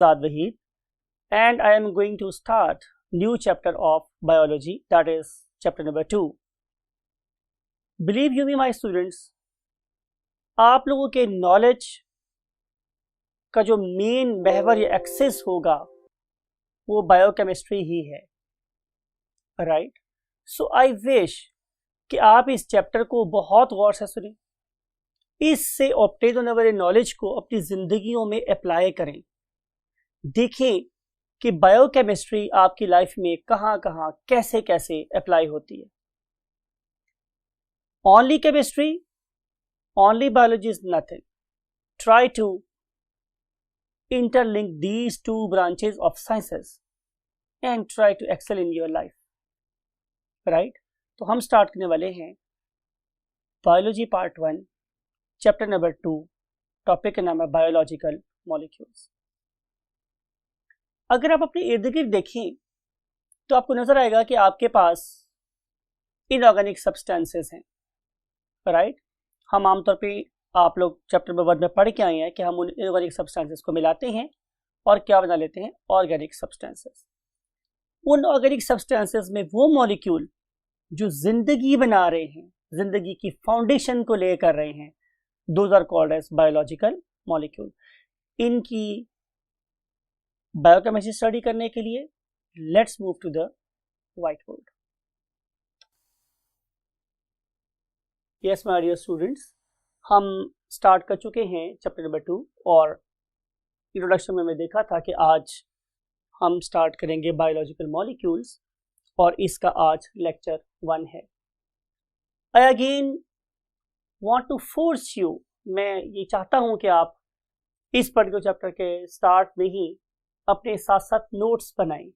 Azad Wahid, and I am going to start new chapter of biology, that is chapter number 2. Believe you me my students, आप लोगों के knowledge का जो main महवर या access होगा वो बायोकेमिस्ट्री ही है, राइट? सो आई विश कि आप इस चैप्टर को बहुत गौर से सुनें, इससे ऑब्टेन होने वाले नॉलेज को अपनी जिंदगियों में अप्लाई करें, देखें कि बायोकेमिस्ट्री आपकी लाइफ में कहाँ कहाँ कैसे कैसे अप्लाई होती है. Only chemistry, only biology is nothing. Try to interlink these two branches of sciences and try to excel in your life, right? तो हम स्टार्ट करने वाले हैं biology part 1 chapter number 2. Topic का नाम है बायोलॉजिकल मॉलिक्यूल्स. अगर आप अपने इर्द गिर्द देखें तो आपको नजर आएगा कि आपके पास इनऑर्गेनिक सब्सटेंसेस हैं, राइट? हम आमतौर पे आप लोग चैप्टर नंबर 1 में पढ़ के आए हैं कि हम उन इनऑर्गेनिक सब्सटेंसेस को मिलाते हैं और क्या बना लेते हैं, ऑर्गेनिक सब्सटेंसेस. उन ऑर्गेनिक सब्सटेंसेस में वो मॉलिक्यूल जो जिंदगी बना रहे हैं, जिंदगी की फाउंडेशन को ले कर रहे हैं, those are called as biological molecule. इनकी बायोकेमिस्ट्री स्टडी करने के लिए let's move to the whiteboard. Yes my dear students, हम स्टार्ट कर चुके हैं चैप्टर नंबर 2 और इंट्रोडक्शन में मैं देखा था कि आज हम स्टार्ट करेंगे बायोलॉजिकल मॉलिक्यूल्स और इसका आज लेक्चर 1 है. I again want to force you, मैं ये चाहता हूं कि आप इस पर्टिकुलर चैप्टर के स्टार्ट में ही अपने साथ साथ नोट्स बनाएं,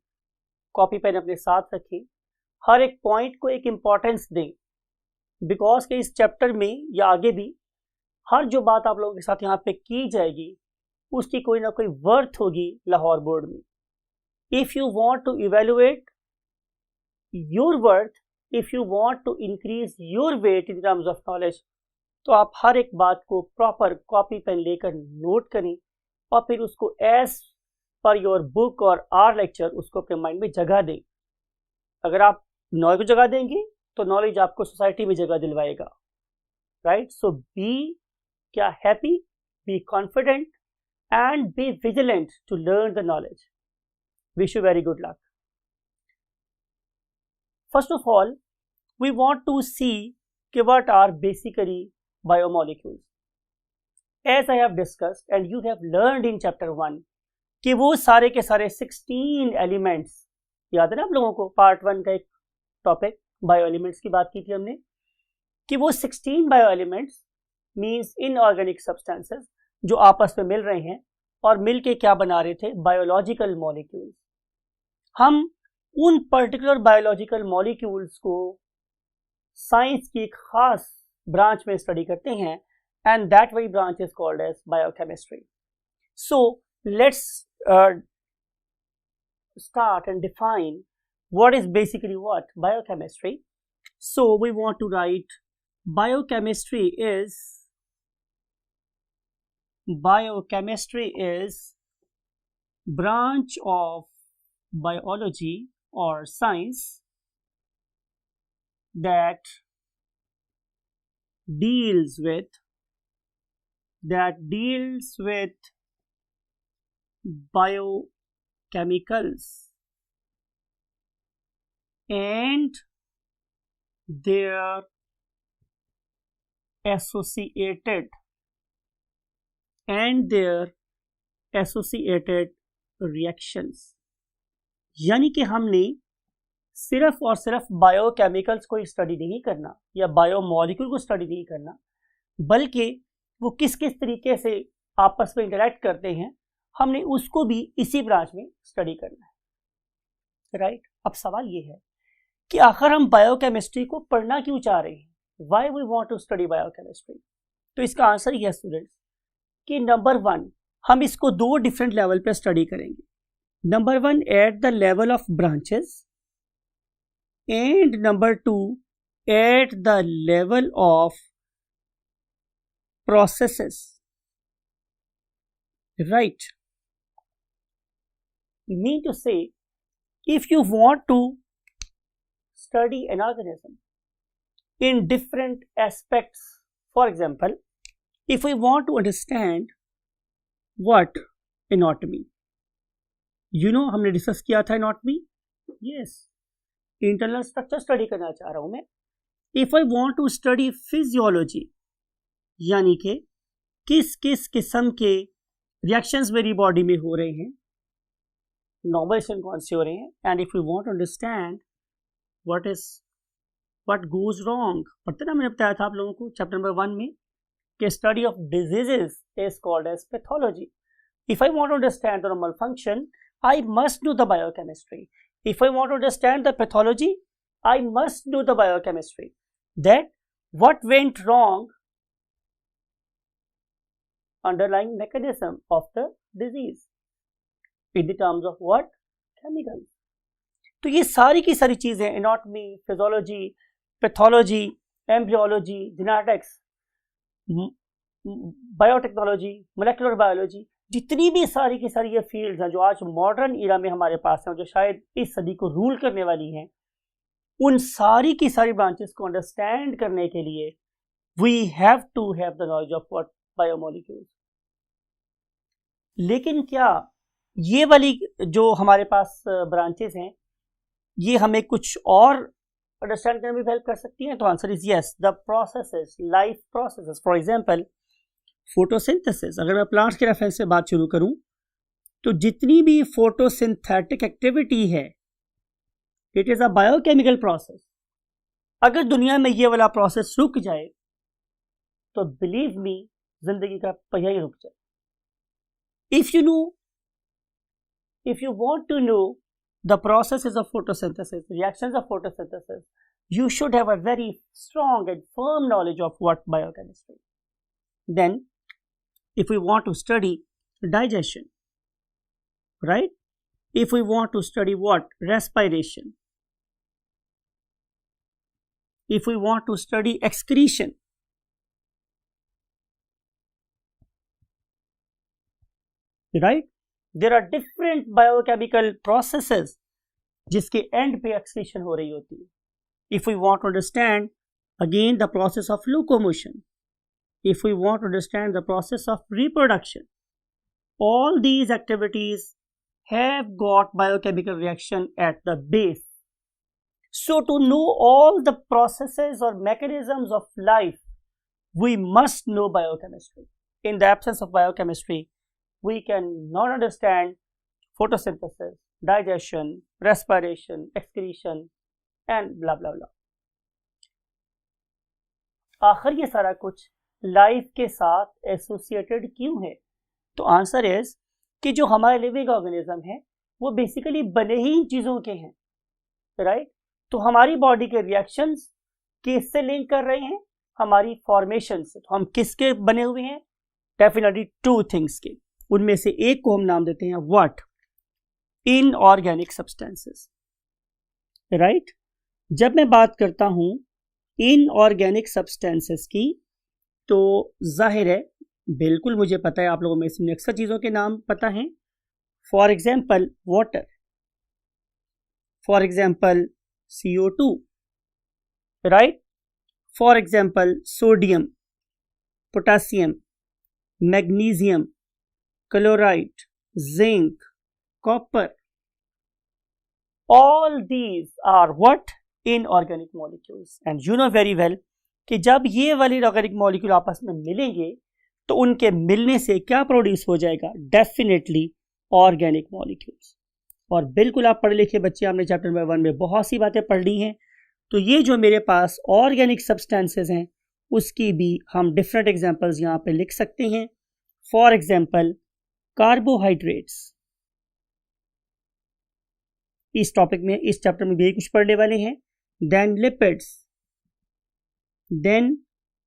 कॉपी पेन अपने साथ रखें, हर एक पॉइंट को एक इम्पॉर्टेंस दें, बिकॉज के इस चैप्टर में या आगे भी हर जो बात आप लोगों के साथ यहाँ पे की जाएगी उसकी कोई ना कोई वर्थ होगी लाहौर बोर्ड में. If you want to evaluate your worth, if you want to increase your weight in terms of knowledge, तो आप हर एक बात को प्रॉपर कॉपी पेन लेकर नोट करें और फिर उसको एज पर योर बुक और आर लेक्चर उसको अपने माइंड में जगह दें. अगर आप नॉलेज को जगह देंगे तो नॉलेज आपको सोसाइटी में जगह दिलवाएगा, राइट? सो बी क्या happy, be confident and be vigilant to learn the knowledge. Wish you very good luck. First of all we want to see कि what are basically biomolecules. As I have discussed and you have learned in chapter 1 कि वो सारे के सारे 16 elements, याद है ना आप लोगों को, पार्ट 1 का एक टॉपिक बायो एलिमेंट्स की बात की थी हमने, कि वो 16 bio elements means inorganic substances जो आपस में मिल रहे हैं और मिल के क्या बना रहे थे, बायोलॉजिकल मॉलिक्यूल्स. हम उन पर्टिकुलर बायोलॉजिकल मॉलिक्यूल्स को साइंस की एक खास ब्रांच में स्टडी करते हैं and that very branch is called as biochemistry. So let's start and define what is basically what biochemistry. So we want to write biochemistry is branch of biology or science that deals with biochemicals and their associated reactions. यानी कि हमने सिर्फ और सिर्फ biochemicals को study नहीं करना या बायोमॉलिक्यूल को स्टडी नहीं करना, बल्कि वो किस किस तरीके से आपस में इंटरेक्ट करते हैं, हमने उसको भी इसी ब्रांच में स्टडी करना है, राइट? अब सवाल ये है कि आखिर हम बायोकेमिस्ट्री को पढ़ना क्यों चाह रहे हैं, why we want to study biochemistry? तो इसका आंसर ये है स्टूडेंट्स कि नंबर 1 हम इसको 2 डिफरेंट लेवल पे स्टडी करेंगे. Number 1 at the level of branches and number 2 at the level of processes, right? mean to say, if you want to study an organism in different aspects, for example, if we want to understand what anatomy, हमने discuss किया था anatomy, yes, internal structure study करना चाह रहा हूं मैं. If I want to study physiology, यानी कि किस किस किस्म के रिएक्शंस मेरी बॉडी में हो रहे हैं, नॉर्मल रिएक्शन कौन से हो रहे हैं, and if you want to understand what goes wrong, पता ना, मैंने बताया था आप लोगों को चैप्टर नंबर 1 में कि study of diseases is called as pathology. If I want to understand the normal function, I must know the biochemistry. If I want to understand the pathology, I must know the biochemistry. That what went wrong, underlying mechanism of the disease, in the terms of what? Chemicals. तो ये सारी की सारी चीजें, anatomy, physiology, pathology, embryology, genetics, biotechnology, molecular biology, जितनी भी सारी की सारी ये फील्ड्स हैं जो आज मॉडर्न इरा में हमारे पास हैं, जो शायद इस सदी को रूल करने वाली हैं, उन सारी की सारी ब्रांचेस को अंडरस्टैंड करने के लिए we have to have the knowledge of what biomolecules. लेकिन क्या ये वाली जो हमारे पास ब्रांचेस हैं, ये हमें कुछ और अंडरस्टैंड करने में हेल्प कर सकती हैं? तो answer is yes. The processes, life processes, for example photosynthesis. अगर मैं प्लांट्स के रेफरेंस से बात शुरू करूं, तो जितनी भी फोटोसिंथेटिक एक्टिविटी है, it is a biochemical process. अगर दुनिया में ये वाला प्रोसेस रुक जाए तो बिलीव मी, जिंदगी का पहिया ही रुक जाए. If you want to know the processes of photosynthesis, reactions of photosynthesis, you should have a very strong and firm knowledge of what biochemistry. Then if we want to study digestion, right? If we want to study what? Respiration. If we want to study excretion, right? There are different biochemical processes जिसके end पे excretion हो रही होती है. If we want to understand again the process of locomotion, if we want to understand the process of reproduction, all these activities have got biochemical reaction at the base. So to know all the processes or mechanisms of life, we must know biochemistry. In the absence of biochemistry, we cannot understand photosynthesis, digestion, respiration, excretion, and blah blah blah. आखिर ये सारा कुछ life के साथ associated क्यों है? तो answer is कि जो हमारे लिविंग ऑर्गेनिज्म है वो बेसिकली बने ही इन चीजों के हैं, राइट? तो हमारी बॉडी के रिएक्शंस किससे लिंक कर रहे हैं? हमारी फॉर्मेशन से. तो हम किसके बने हुए हैं? डेफिनेटली टू थिंग्स के. उनमें से एक को हम नाम देते हैं व्हाट? Inorganic substances, right? जब मैं बात करता हूं इनऑर्गेनिक सब्सटेंसेस की, तो जाहिर है, बिल्कुल मुझे पता है आप लोगों में से अक्सर चीज़ों के नाम पता हैं. For example water, for example CO2, right? For example sodium, potassium, magnesium, chloride, zinc, copper. All these are what? Inorganic molecules. And you know very well कि जब ये वाले ऑर्गेनिक मॉलिक्यूल आपस में मिलेंगे तो उनके मिलने से क्या प्रोड्यूस हो जाएगा? Definitely organic molecules. और बिल्कुल आप पढ़े लिखे बच्चे, हमने चैप्टर नंबर 1 में बहुत सी बातें पढ़ ली हैं. तो ये जो मेरे पास ऑर्गेनिक सब्सटेंसेस हैं उसकी भी हम डिफरेंट एग्जांपल्स यहाँ पे लिख सकते हैं. For example carbohydrates. इस टॉपिक में, इस चैप्टर में भी कुछ पढ़ने वाले हैं. Then lipids, then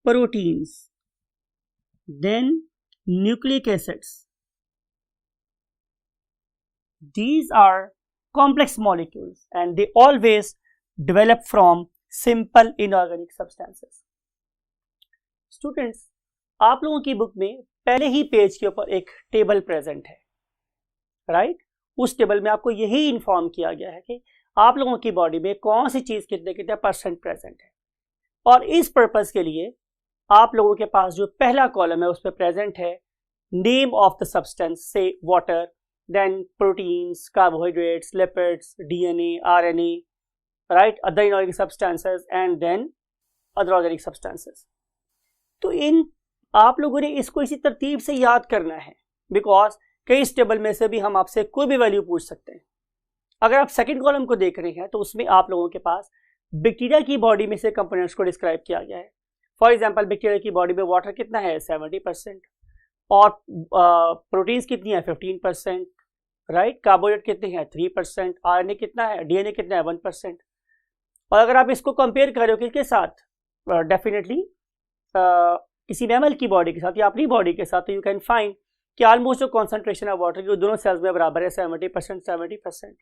proteins, then nucleic acids. These are complex molecules and they always develop from simple inorganic substances. Students, आप लोगों की बुक में पहले ही पेज के ऊपर एक टेबल प्रेजेंट है, राइट? उस टेबल में आपको यही इन्फॉर्म किया गया है कि आप लोगों की बॉडी में कौन सी चीज़ कितने कितने परसेंट प्रेजेंट है। और इस पर्पज़ के लिए आप लोगों के पास जो पहला कॉलम है उस पर प्रेजेंट है name of the substance, say water, then proteins, carbohydrates, lipids, DNA, RNA, right, other inorganic substances and then other organic substances. तो इन आप लोगों ने इसको इसी तरतीब से याद करना है, बिकॉज कई इस टेबल में से भी हम आपसे कोई भी वैल्यू पूछ सकते हैं। अगर आप सेकंड कॉलम को देख रहे हैं तो उसमें आप लोगों के पास बैक्टीरिया की बॉडी में से कंपोनेंट्स को डिस्क्राइब किया गया है। फॉर एग्जांपल बैक्टीरिया की बॉडी में वाटर कितना है 70% और प्रोटीन्स कितनी है 15%, राइट, कार्बोहाइड्रेट कितने हैं 3%, आरएनए कितना है, डीएनए कितना है 1%। और अगर आप इसको कंपेयर करो किसके साथ, डेफिनेटली किसी मैमल की बॉडी के साथ या अपनी बॉडी के साथ, तो यू कैन फाइंड कि ऑलमोस्ट जो कॉन्सेंट्रेशन है वाटर की दोनों सेल्स में बराबर है 70%।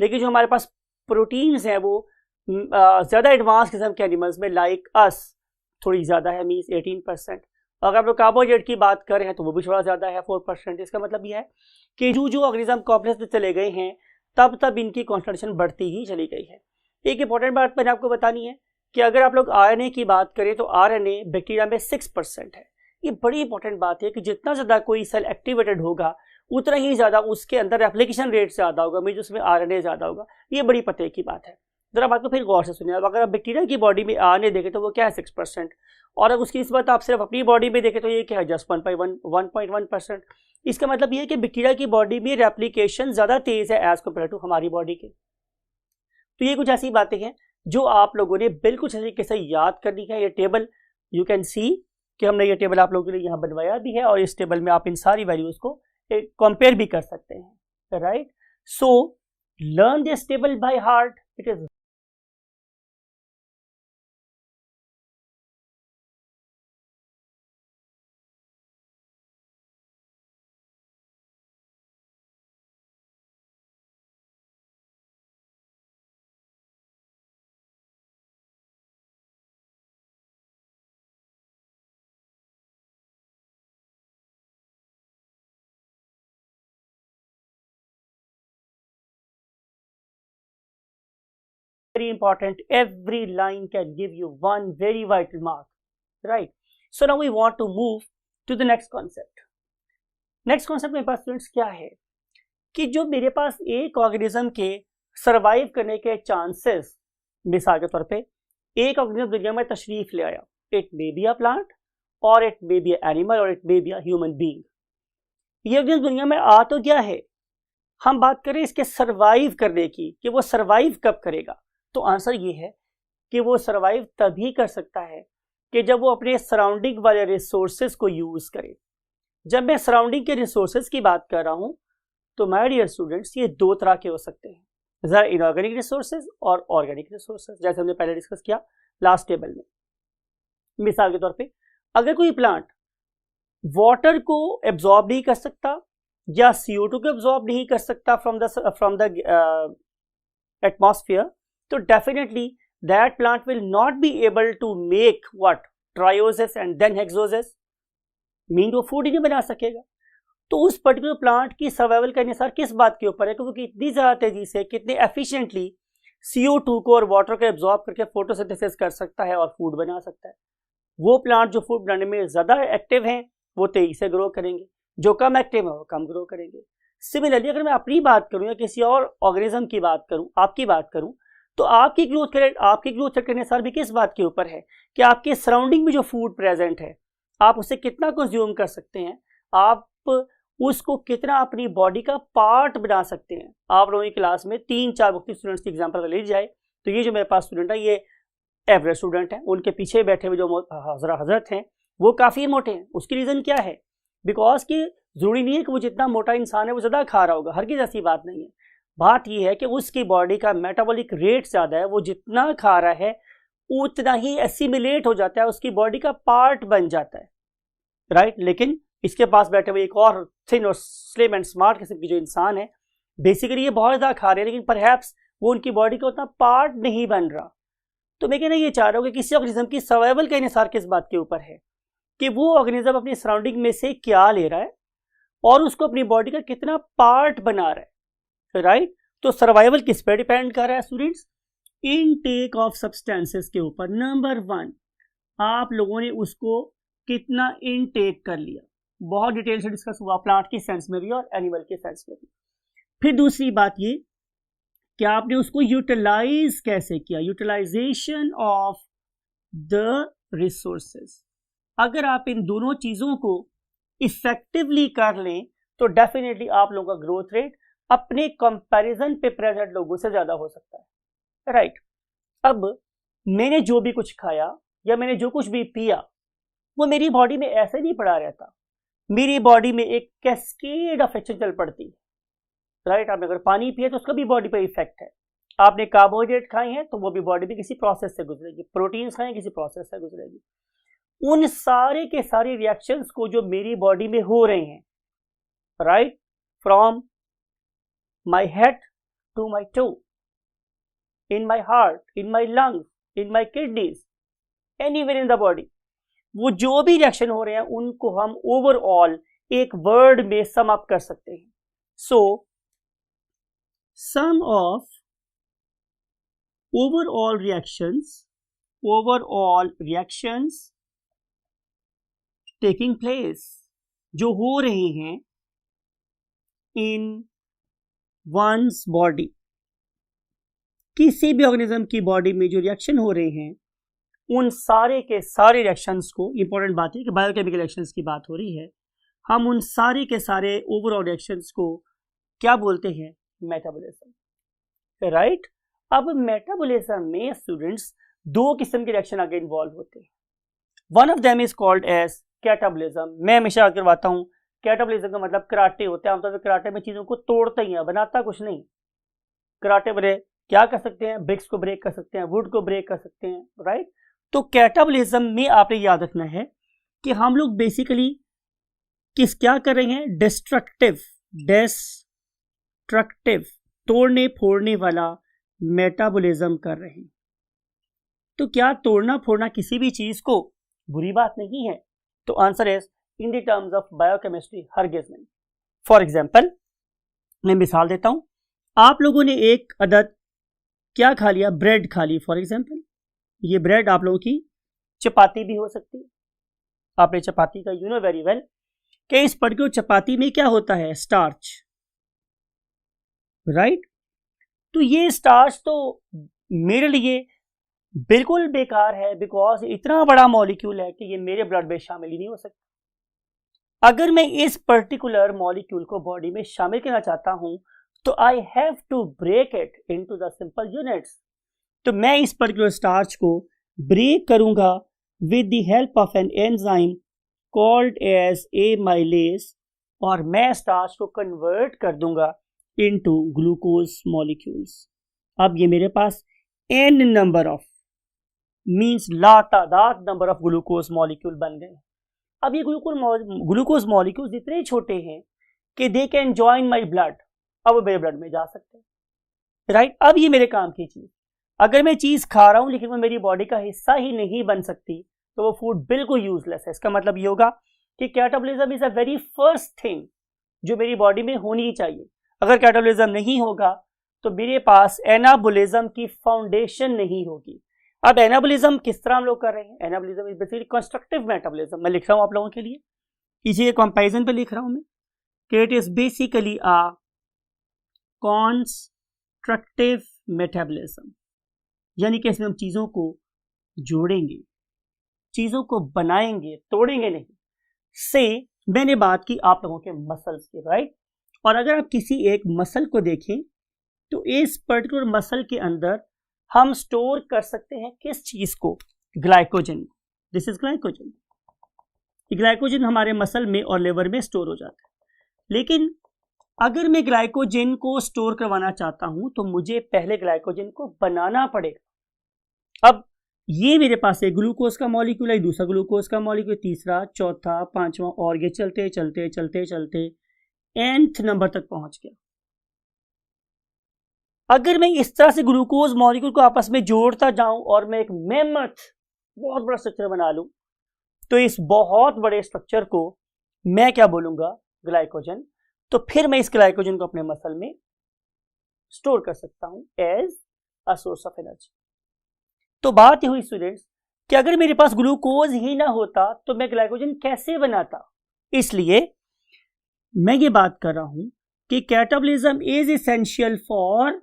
लेकिन जो हमारे पास प्रोटीन्स हैं वो ज़्यादा एडवांस किस्म के एनिमल्स में लाइक अस थोड़ी ज़्यादा है, मीन्स 18%। अगर आप लोग कार्बोहाइड्रेट की बात करें तो वो भी थोड़ा ज़्यादा है 4%। इसका मतलब यह है कि जो ऑर्गेनिज्म कॉम्प्लेक्स में चले गए हैं तब इनकी कॉन्सेंट्रेशन बढ़ती ही चली गई है। एक इंपॉर्टेंट बात मैंने आपको बतानी है कि अगर आप लोग आरएनए की बात करें तो आरएनए बैक्टीरिया में 6% है। ये बड़ी इंपॉर्टेंट बात है कि जितना ज़्यादा कोई सेल एक्टिवेटेड होगा उतना ही ज़्यादा उसके अंदर रेप्लिकेशन रेट ज़्यादा होगा, मीन उसमें आरएनए ज़्यादा होगा। ये बड़ी पते की बात है। जरा बात को फिर गौर से सुनिए। अगर आप बैक्टीरिया की बॉडी में आरएनए देखें तो वो क्या है 6%, और अगर उसकी निस्बत आप सिर्फ अपनी बॉडी में देखें तो ये क्या है जस्ट 1.1%। इसका मतलब ये है कि बैक्टीरिया की बॉडी में रेप्लिकेशन ज़्यादा तेज़ है एज कम्पेयर टू हमारी बॉडी के। तो ये कुछ ऐसी बातें हैं जो आप लोगों ने बिल्कुल सही तरीके से याद करनी है। ये टेबल यू कैन सी कि हमने ये टेबल आप लोगों के लिए यहाँ बनवाया भी है और इस टेबल में आप इन सारी वैल्यूज को कंपेयर भी कर सकते हैं, right. So learn this table by heart, it is very important. Every line can give you one very vital mark, right? So now we want to move to the next concept. Next concept मेरे पास students क्या है कि जो मेरे पास एक organism के survive करने के चांसेस, मिसाल के तौर पे एक ऑर्गेनिज्म दुनिया में तशरीफ ले आया, it may be a plant और it may be a animal और it may be a human being. ये ऑर्गेनिज्म दुनिया में आ तो गया है, हम बात करें इसके सरवाइव करने की कि वो सरवाइव कब करेगा, तो आंसर ये है कि वो सरवाइव तभी कर सकता है कि जब वो अपने सराउंडिंग वाले रिसोर्सेज को यूज करे। जब मैं सराउंडिंग के रिसोर्सेज की बात कर रहा हूं तो माय डियर स्टूडेंट्स ये दो तरह के हो सकते हैं, जरा इनऑर्गेनिक रिसोर्सेज और ऑर्गेनिक रिसोर्सेज, जैसे हमने पहले डिस्कस किया लास्ट टेबल में। मिसाल के तौर पे अगर कोई प्लांट वाटर को एब्जॉर्ब नहीं कर सकता या CO2 को एब्जॉर्ब नहीं कर सकता फ्रॉम द एटमॉस्फेयर, तो definitely that plant will not be able to make what trioses and then hexoses, mean वो फूड ही नहीं बना सकेगा। तो उस पर्टिकुलर प्लांट की सर्वाइवल का इंहिसार किस बात के ऊपर है, क्योंकि इतनी ज़्यादा तेजी से कितने एफिशिएंटली CO2 को और वाटर को एब्जॉर्ब करके फोटोसिंथेसिस कर सकता है और फूड बना सकता है। वो प्लांट जो फूड बनाने में ज़्यादा एक्टिव हैं वो तेजी से ग्रो करेंगे, जो कम एक्टिव है वो कम ग्रो करेंगे। सिमिलरली अगर मैं अपनी बात करूँ या किसी और ऑर्गेनिज्म की बात करूँ, आपकी बात करूँ, तो आपकी ग्रोथ रेट के अनुसार भी किस बात के ऊपर है कि आपके सराउंडिंग में जो फूड प्रेजेंट है आप उसे कितना कंज्यूम कर सकते हैं, आप उसको कितना अपनी बॉडी का पार्ट बना सकते हैं। आप लोगों की क्लास में 3-4 मुख्तलिफ स्टूडेंट्स की एग्जांपल ले जाए तो ये जो मेरे पास स्टूडेंट है ये एवरेज स्टूडेंट है, उनके पीछे बैठे हुए जो हजरत हैं वो काफ़ी मोटे हैं। उसकी रीज़न क्या है, बिकॉज कि ज़रूरी नहीं है कि वो जितना मोटा इंसान है वो ज़्यादा खा रहा होगा, हर की ऐसी बात नहीं है। बात यह है कि उसकी बॉडी का मेटाबॉलिक रेट ज़्यादा है, वो जितना खा रहा है उतना ही एसिमिलेट हो जाता है, उसकी बॉडी का पार्ट बन जाता है, राइट। लेकिन इसके पास बैठे हुए एक और थिन और स्लिम एंड स्मार्ट किस्म की जो इंसान है, बेसिकली ये बहुत ज़्यादा खा रहे हैं लेकिन परहैप्स वो उनकी बॉडी का उतना पार्ट नहीं बन रहा। तो मैं कहना ये चाह रहा हूँ कि किसी ऑर्गेनिज्म की सर्वाइवल का इंहिसार किस बात के ऊपर है कि वो ऑर्गेनिज्म अपनी सराउंडिंग में से क्या ले रहा है और उसको अपनी बॉडी का कितना पार्ट बना रहा है। राइट। तो सर्वाइवल किस पे डिपेंड कर रहा है स्टूडेंट्स? इनटेक ऑफ सब्सटेंसेस के ऊपर। नंबर 1, आप लोगों ने उसको कितना इनटेक कर लिया, बहुत डिटेल से डिस्कस हुआ प्लांट की सेंस में भी और एनिमल के सेंस में भी। फिर दूसरी बात ये कि आपने उसको यूटिलाइज कैसे किया, यूटिलाइजेशन ऑफ द रिसोर्सेज। अगर आप इन दोनों चीजों को इफेक्टिवली कर लें तो डेफिनेटली आप लोगों का ग्रोथ रेट अपने कंपैरिजन पे प्रेजेंट लोगों से ज्यादा हो सकता है, राइट। अब मैंने जो भी कुछ खाया या मैंने जो कुछ भी पिया वो मेरी बॉडी में ऐसे नहीं पड़ा रहता, मेरी बॉडी में एक कैस्केड ऑफ एक्शन चल पड़ती है, राइट। आपने अगर पानी पिया तो उसका भी बॉडी पे इफेक्ट है, आपने कार्बोहाइड्रेट खाए हैं तो वो भी बॉडी में किसी प्रोसेस से गुजरेगी, प्रोटीन खाए किसी प्रोसेस से गुजरेगी। उन सारे के सारे रिएक्शंस को जो मेरी बॉडी में हो रहे हैं, right, from my head to my toe, in my heart, in my lungs, in my kidneys, anywhere in the body, वो जो भी रिएक्शन हो रहे हैं उनको हम ओवरऑल एक वर्ड में सम अप कर सकते हैं। सो सम of overall reactions taking place, जो हो रहे हैं in one's body, किसी भी ऑर्गेनिज्म की बॉडी में जो रिएक्शन हो रहे हैं उन सारे के सारे रिएक्शंस को, इंपॉर्टेंट बात है कि बायोकेमिकल रिएक्शंस की बात हो रही है, हम उन सारे के सारे ओवरऑल रिएक्शंस को क्या बोलते हैं? Metabolism, right. अब मेटाबॉलिज्म में स्टूडेंट्स दो किस्म के रिएक्शन आगे इन्वॉल्व होते हैं। One of them is called as catabolism. मैं हमेशा याद करवाता हूँ, कैटाबॉलिज्म का मतलब कराटे होते हैं, आमतौर पर कराटे में चीजों को तोड़ते ही है, बनाता कुछ नहीं। कराटे वाले क्या कर सकते हैं? ब्रिक्स को ब्रेक कर सकते हैं, वुड को ब्रेक कर सकते हैं, राइट। तो कैटाबॉलिज्म में आपने याद रखना है कि हम लोग बेसिकली क्या कर रहे हैं? डिस्ट्रक्टिव, तोड़ने फोड़ने वाला मेटाबॉलिज्म कर रहे हैं। तो क्या तोड़ना फोड़ना किसी भी चीज को बुरी बात नहीं है? तो answer is in the terms of biochemistry हरगिज नहीं। फॉर एग्जांपल, मैं मिसाल देता हूं, आप लोगों ने एक अदद क्या खा लिया? ब्रेड खा ली फॉर एग्जांपल। ये ब्रेड आप लोगों की चपाती भी हो सकती है। आपने चपाती का यू नो वेरी वेल कि इस पर्टिकुलर चपाती में क्या होता है? Starch, right. तो ये स्टार्च तो मेरे लिए बिल्कुल बेकार है, बिकॉज इतना बड़ा मॉलिक्यूल है कि ये मेरे ब्लड में शामिल ही नहीं हो सकता। अगर मैं इस पर्टिकुलर मॉलिक्यूल को बॉडी में शामिल करना चाहता हूं तो I have to break it into the simple units. तो मैं इस पर्टिकुलर स्टार्च को ब्रेक करूंगा with the help of an enzyme called as amylase, और मैं स्टार्च को कन्वर्ट कर दूंगा इनटू ग्लूकोज मॉलिक्यूल्स। अब ये मेरे पास n नंबर ऑफ मींस लातादाद नंबर ऑफ ग्लूकोज मॉलिक्यूल बन गए। अब ये ग्लूकोज मॉलिक्यूल्स इतने छोटे हैं कि they can join my blood, अब मेरे ब्लड में जा सकते हैं, राइट। अब ये मेरे काम की चीज, अगर मैं चीज खा रहा हूं लेकिन वो मेरी बॉडी का हिस्सा ही नहीं बन सकती तो वो फूड बिल्कुल यूजलेस है। इसका मतलब ये होगा कि catabolism is a very first thing जो मेरी बॉडी में होनी चाहिए। अगर कैटाबॉलिज्म नहीं होगा तो मेरे पास एनाबॉलिज्म की फाउंडेशन नहीं होगी। अब एनाबॉलिज्म किस तरह हम लोग कर रहे हैं? Anabolism is basically constructive metabolism. मैं लिख रहा हूं आप लोगों के लिए, इसी के कंपैरिजन पे लिख रहा हूं मैं कि it is basically a constructive metabolism, यानी कि इसमें हम चीजों को जोड़ेंगे, चीजों को बनाएंगे, तोड़ेंगे नहीं। से मैंने बात की आप लोगों के मसल्स की, राइट। और अगर आप किसी एक मसल को देखें तो इस पर्टिकुलर मसल के अंदर हम स्टोर कर सकते हैं किस चीज को? Glycogen. This is glycogen. Glycogen हमारे मसल में और लिवर में स्टोर हो जाता है। लेकिन अगर मैं ग्लाइकोजन को स्टोर करवाना चाहता हूं तो मुझे पहले ग्लाइकोजन को बनाना पड़ेगा। अब ये मेरे पास एक ग्लूकोज का मॉलिक्यूल है, दूसरा ग्लूकोज का मॉलिक्यूल, तीसरा, चौथा, पांचवा, और ये चलते चलते चलते चलते nth नंबर तक पहुंच गया। अगर मैं इस तरह से ग्लूकोज मॉलिक्यूल को आपस में जोड़ता जाऊं और मैं एक मेमथ बहुत बड़ा स्ट्रक्चर बना लूं तो इस बहुत बड़े स्ट्रक्चर को मैं क्या बोलूंगा? ग्लाइकोजन। तो फिर मैं इस ग्लाइकोजन को अपने मसल में स्टोर कर सकता हूं as a source of energy. तो बात ये हुई स्टूडेंट्स कि अगर मेरे पास ग्लूकोज ही ना होता तो मैं ग्लाइकोजन कैसे बनाता। इसलिए मैं ये बात कर रहा हूं कि catabolism is essential for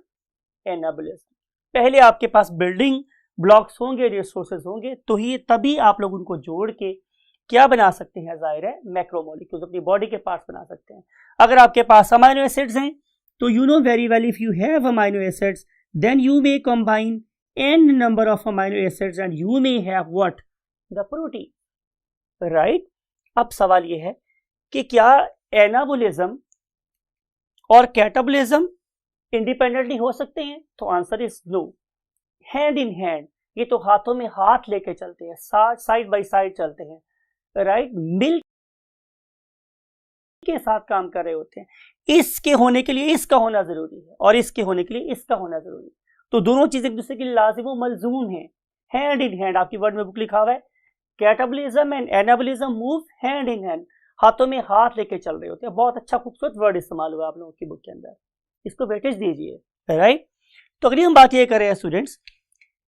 anabolism. पहले आपके पास बिल्डिंग ब्लॉक्स होंगे, रिसोर्सेज होंगे, तो ही तभी आप लोग उनको जोड़ के क्या बना सकते हैं, जाहिर है मैक्रोमोलिक्यूल्स, अपनी बॉडी के पार्ट्स बना सकते हैं। अगर आपके पास अमाइनो एसिड्स हैं तो you know very well if you have amino acids then you may combine n number of amino acids and you may have what the protein, right? अब सवाल ये है कि क्या एनाबॉलिज्म और कैटाबॉलिज्म इंडिपेंडेंटली हो सकते हैं? तो answer is no, hand in hand, ये तो हाथों में हाथ लेके चलते हैं, साइड बाय साइड चलते हैं, राइट? मिल के साथ काम कर रहे होते हैं। इसके होने के लिए इसका होना जरूरी है और इसके होने के लिए इसका होना जरूरी है, तो दोनों चीजें एक दूसरे के लिए लाजिम व मलजूम है, हैंड इन हैंड। आपकी वर्ड में बुक लिखा हुआ है catabolism and anabolism move hand in hand, हाथों में हाथ लेके चल रहे होते हैं। बहुत अच्छा खूबसूरत वर्ड इस्तेमाल हुआ आप लोगों की बुक के अंदर, इसको वेटेज दीजिए, राइट? तो अगली हम बात ये कर रहे हैं स्टूडेंट्स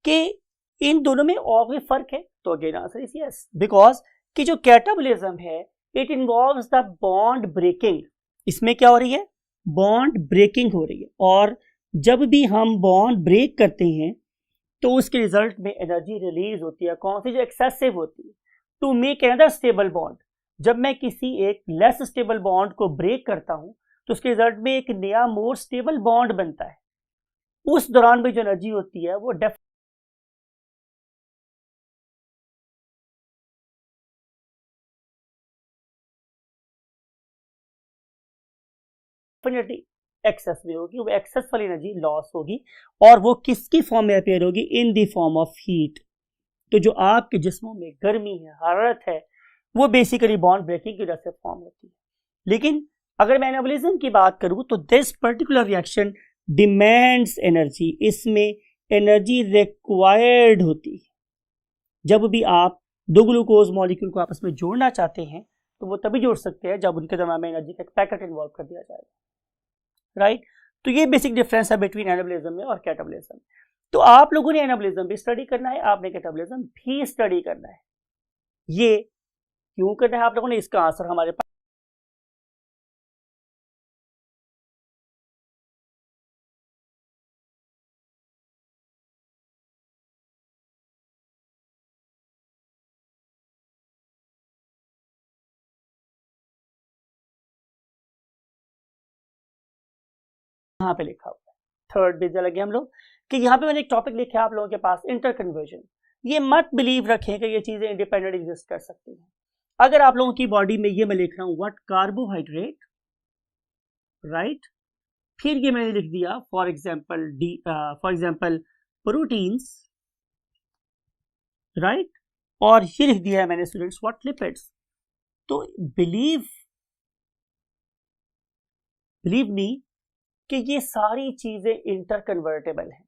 कि इन दोनों में और भी फर्क है, तो again answer is yes, because कि जो कैटाबॉलिज्म है it involves the bond breaking. इसमें क्या हो रही है, बॉन्ड ब्रेकिंग हो रही है, और जब भी हम बॉन्ड ब्रेक करते हैं तो उसके रिजल्ट में एनर्जी रिलीज होती है। कौन सी? जो एक्सेसिव होती है, to make another stable bond. जब मैं किसी एक लेस स्टेबल बॉन्ड को ब्रेक करता हूं तो उसके रिजल्ट में एक नया मोर स्टेबल बॉन्ड बनता है। उस दौरान भी जो एनर्जी होती है वो डेफिनेटली एक्सेस में होगी, वो एक्सेस वाली एनर्जी लॉस होगी, और वो किसकी फॉर्म में अपेयर होगी? In the form of heat. तो जो आपके जिस्मों में गर्मी है, हरारत है, वो बेसिकली बॉन्ड ब्रेकिंग की वजह से फॉर्म होती है। लेकिन अगर मैं एनाबॉलिज्म की बात करूं तो this particular reaction demands energy, इसमें एनर्जी रिक्वायर्ड होती है। जब भी आप दो ग्लूकोज मॉलिक्यूल को आपस में जोड़ना चाहते हैं तो वो तभी जोड़ सकते हैं जब उनके दरमियान में एनर्जी का पैकेट इन्वॉल्व कर दिया जाएगा, राइट? तो ये बेसिक डिफरेंस है बिटवीन एनाबॉलिज्म में और कैटाबॉलिज्म। तो आप लोगों ने एनाबॉलिज्म भी स्टडी करना है, आपने कैटाबॉलिज्म भी स्टडी करना है। ये क्यों करना है आप लोगों ने, इसका आंसर हमारे पास यहाँ पे लिखा हुआ है, थर्ड पेज लगे हम लोग कि यहाँ पे मैंने एक टॉपिक लिखा है आप लोगों के पास, इंटरकन्वर्जन। ये मत बिलीव रखें कि ये चीजें इंडिपेंडेंट एग्जिस्ट कर सकती हैं। अगर आप लोगों की बॉडी में ये मैं लिख रहा हूं व्हाट कार्बोहाइड्रेट, राइट, फिर ये मैंने लिख दिया फॉर एग्जाम्पल प्रोटीन्स, राइट, और ये लिख दिया है मैंने स्टूडेंट्स व्हाट लिपिड्स। तो बिलीव मी कि ये सारी चीजें इंटरकन्वर्टेबल हैं।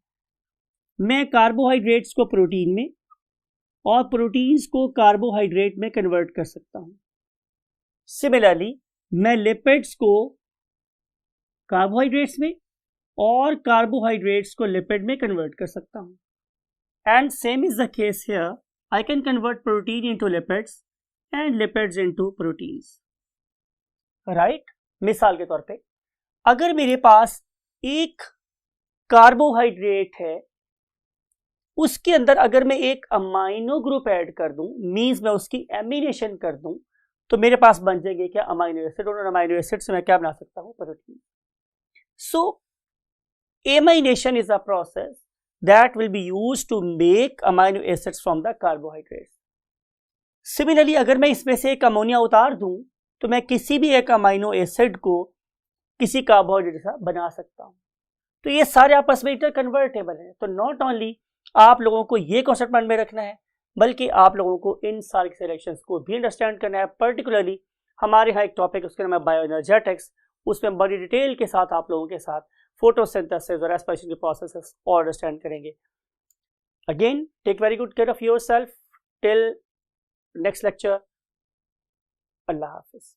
मैं कार्बोहाइड्रेट्स को प्रोटीन में और प्रोटीन्स को कार्बोहाइड्रेट में कन्वर्ट कर सकता हूं। सिमिलरली मैं लिपिड्स को कार्बोहाइड्रेट्स में और कार्बोहाइड्रेट्स को लिपिड में कन्वर्ट कर सकता हूं। And same is the case here, I can convert protein into lipids and lipids into proteins, right? मिसाल के तौर पे अगर मेरे पास एक कार्बोहाइड्रेट है, उसके अंदर अगर मैं एक अमाइनो ग्रुप ऐड कर दूं, मींस मैं उसकी एमिनेशन कर दूं, तो मेरे पास बन जाएंगे क्या? अमाइनो एसिड, और अमाइनो एसिड से मैं क्या बना सकता हूं? Protein. So amination is a process that will be used to make amino acids from the carbohydrates. Similarly अगर मैं इसमें से एक अमोनिया उतार दूं तो मैं किसी भी एक अमाइनो एसिड को किसी कार्बोहाइड्रेट से बना सकता हूं। तो ये सारे आपस में इंटरकन्वर्टेबल हैं। तो नॉट ओनली आप लोगों को ये कॉन्सेप्ट मन में रखना है, बल्कि आप लोगों को इन सारी सिलेक्शंस को भी अंडरस्टैंड करना है। पर्टिकुलरली हमारे यहाँ एक टॉपिक उसके नाम है बायोएनर्जेटिक्स, उसमें बड़ी डिटेल के साथ आप लोगों के साथ फोटोसिंथेसिस और रेस्पिरेशन के प्रोसेसेस और अंडरस्टैंड करेंगे। Again take very good care of yourself till next lecture. अल्लाह हाफिज।